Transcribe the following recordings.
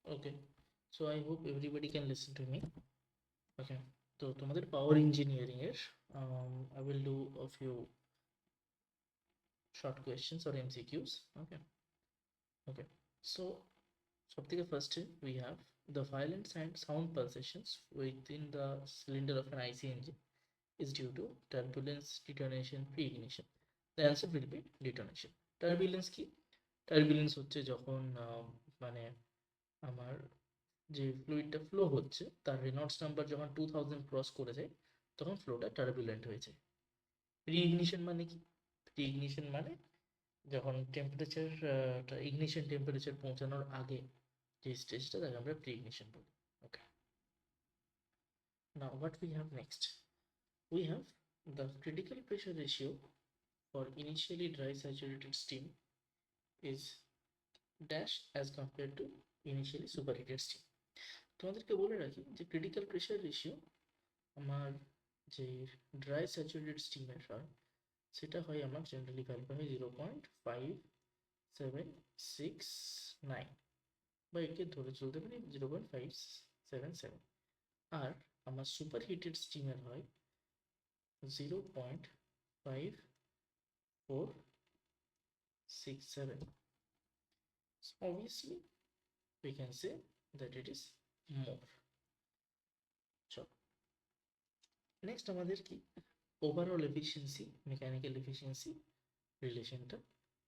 Okay, so I hope everybody can listen to me. Okay, so তোমাদের power engineering এর I will do a few short questions or MCQs. Okay, so সবথেকে ফার্স্টে we have the violent and sound pulsations within the cylinder of an IC engine is due to turbulence, detonation, pre-ignition. The answer will be detonation. Turbulence কি? Turbulence হচ্ছে যখন মানে আমার যে ফ্লুইডটা flow হচ্ছে তার রেনল্ডস নাম্বার যখন 2000 ক্রস করে যায় তখন ফ্লোটা টার্বুলেন্ট হয়ে যায়। প্রি ইগনিশন মানে কি? প্রি ইগনিশন মানে যখন টেম্পারেচার ইগনিশন টেম্পারেচার পৌঁছানোর আগে যে স্টেজটা তাকে আমরা প্রি ইগনিশন বলি। Okay, now what we have next, we have the critical pressure ratio for initially dry saturated steam is dash as compared to initially superheated steam. তোমাদেরকে বলে রাখি যে ক্রিটিক্যাল প্রেশার রেশিও আমার যে ড্রাই স্যাচুরেটেড স্টিমের হয় সেটা হয় আমার জেনারেলি ভ্যালু হয় 0.5769 বা একে ধরে চলতে পারি 0.577। আর আমার সুপার হিটেড স্টিমের হয় 0.5467। So obviously we can say that it is more. চলো নেক্সট আমাদের কি ওভারঅল এফিসিয়েন্সি মেকানিক্যাল এফিসিয়েন্সি রিলেশনটা।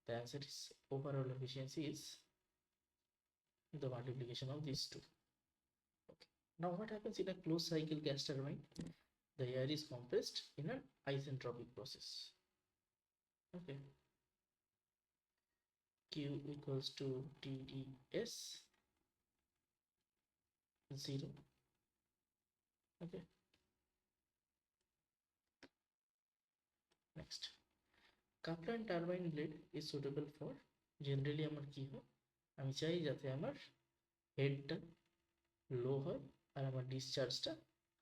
The answer is overall efficiency is the multiplication of these two. Okay, now what happens in a closed cycle gas turbine? The air is compressed in an isentropic process. Okay, Q equals to TdS 0. Okay, next, Kaplan turbine blade is suitable for generally আমার কি হয়, আমি চাই যাতে আমার হেডটা লো হয় আর আমার ডিসচার্জটা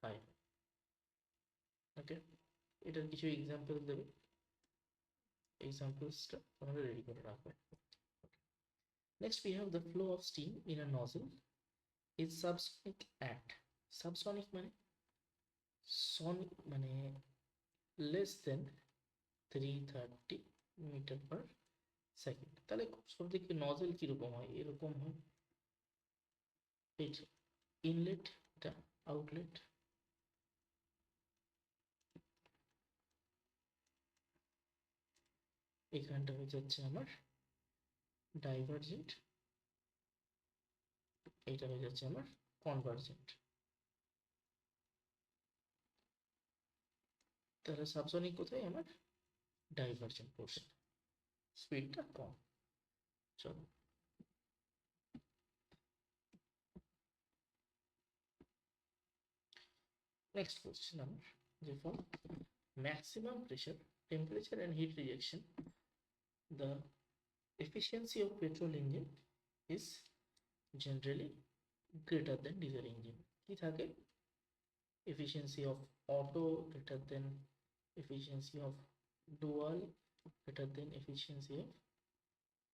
high হয়। ওকে, এটার কিছু এক্সাম্পল দেবে, এক্সাম্পলসটা তোমরা রেডি করে রাখবে। Next we have the flow of steam in a nozzle is subsonic at, subsonic মানে sonic মানে less than 330 metre per second. তাহলে সব থেকে নজল কিরকম হয়, এরকম হয়, এই যে ইনলেট এটা আউটলেট, এখানটা হয়ে যাচ্ছে আমার ডাইভারজেন্ট, এটা হয়ে যাচ্ছে আমার কনভার্জেন্ট। তাহলে সাবসনিক কোথায়, আমার ডাইভারজেন্ট পোর্শন, স্পিডটা কম। চলো নেক্সট কোশ্চেন আমার, যে for maximum pressure temperature and heat rejection the efficiency of petrol engine is generally greater than diesel engine. কি থাকে, efficiency of auto greater than efficiency of dual greater than efficiency of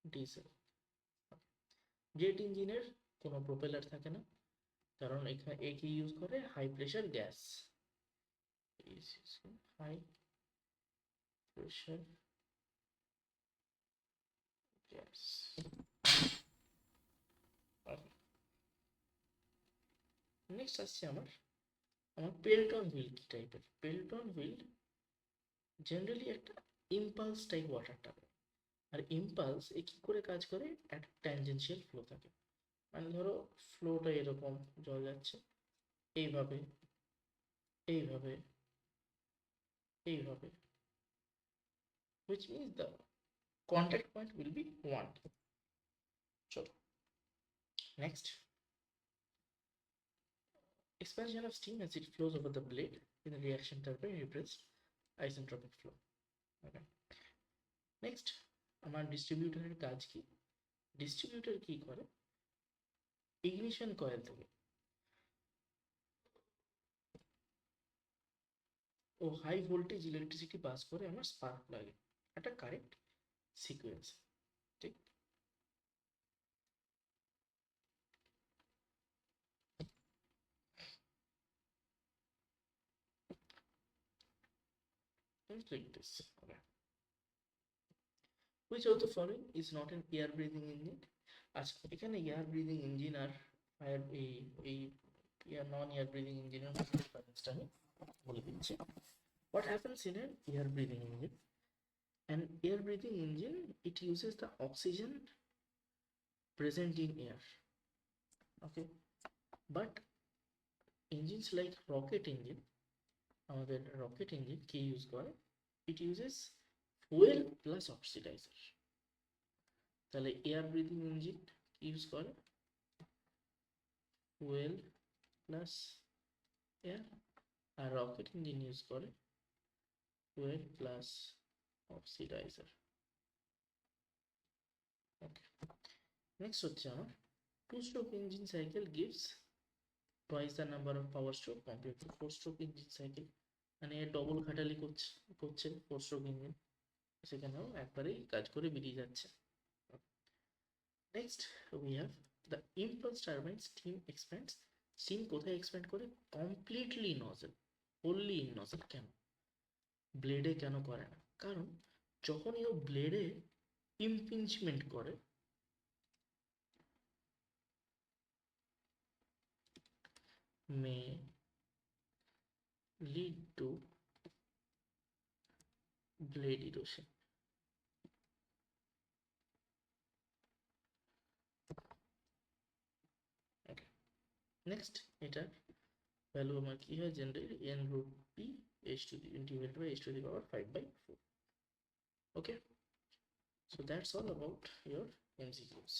diesel. Jet ইঞ্জিনের কোনো propeller থাকে না, কারণ এখানে একে use করে high pressure gas, high pressure gas. Next আসছে আমার পেল্টন হুইল কি টাইপের, পেল্টন হুইল জেনারেলি একটা ইম্পালস টাইপ ওয়াটার টাবে, আর ইম্পালস এ কি করে কাজ করে, একটা ট্যানজেনশিয়াল ফ্লো থাকে, মানে ধরো ফ্লোটা এরকম জল যাচ্ছে এইভাবে এইভাবে এইভাবে, which means the contact point will be 1. চলো next, expansion of steam as it flows over the blade in the reaction turbine represents isentropic flow. Okay, next আমার ডিস্ট্রিবিউটরের কাজ কি, ডিস্ট্রিবিউটর কি করে, ইগনিশন কয়েল থেকে ও হাই ভোল্টেজ ইলেকট্রিসিটি পাস করে আমার spark লাগে একটা কারেক্ট সিকোয়েন্স, ঠিক। It's like this. Okay. Which of the following is not an air breathing engine? আচ্ছা এখানে এয়ার ব্রিদিং ইঞ্জিন আর ফায়ার এই নন এয়ার ব্রিদিং ইঞ্জিনের মধ্যে ডিফারেন্সটা আমি বলে দিচ্ছি. What happens in an air breathing engine? An air breathing engine, it uses the oxygen present in air. Okay, but engines like rocket engine, আমাদের রকেট ইঞ্জিন কি use করে? It uses fuel plus oxidizer. তাহলে air breathing engine কি use করে? Fuel plus air, আর rocket engine use করে fuel plus oxidiser. Okay, next হচ্ছে আমার two stroke engine cycle gives twice the number of power stroke compared to four stroke engine cycle. মানে double খাটালি করছে four stroke engine, সেখানেও একবারেই কাজ করে বেরিয়ে যাচ্ছে. Next we have the impulse turbine steam এক্সপ্যান্ডস. Steam কোথায় এক্সপ্যান্ড করে? Completely nozzle, only in nozzle. কেন? ব্লেডে কেন করে না? কারণ যখনই ও ব্লেডে ইম্পিঞ্চমেন্ট করে may lead to blade erosion. Okay, next এটার ভ্যালু আমার কি হয়? Generally n root p h to the divided by h to the power 5/4. Okay, so that's all about your MCQs.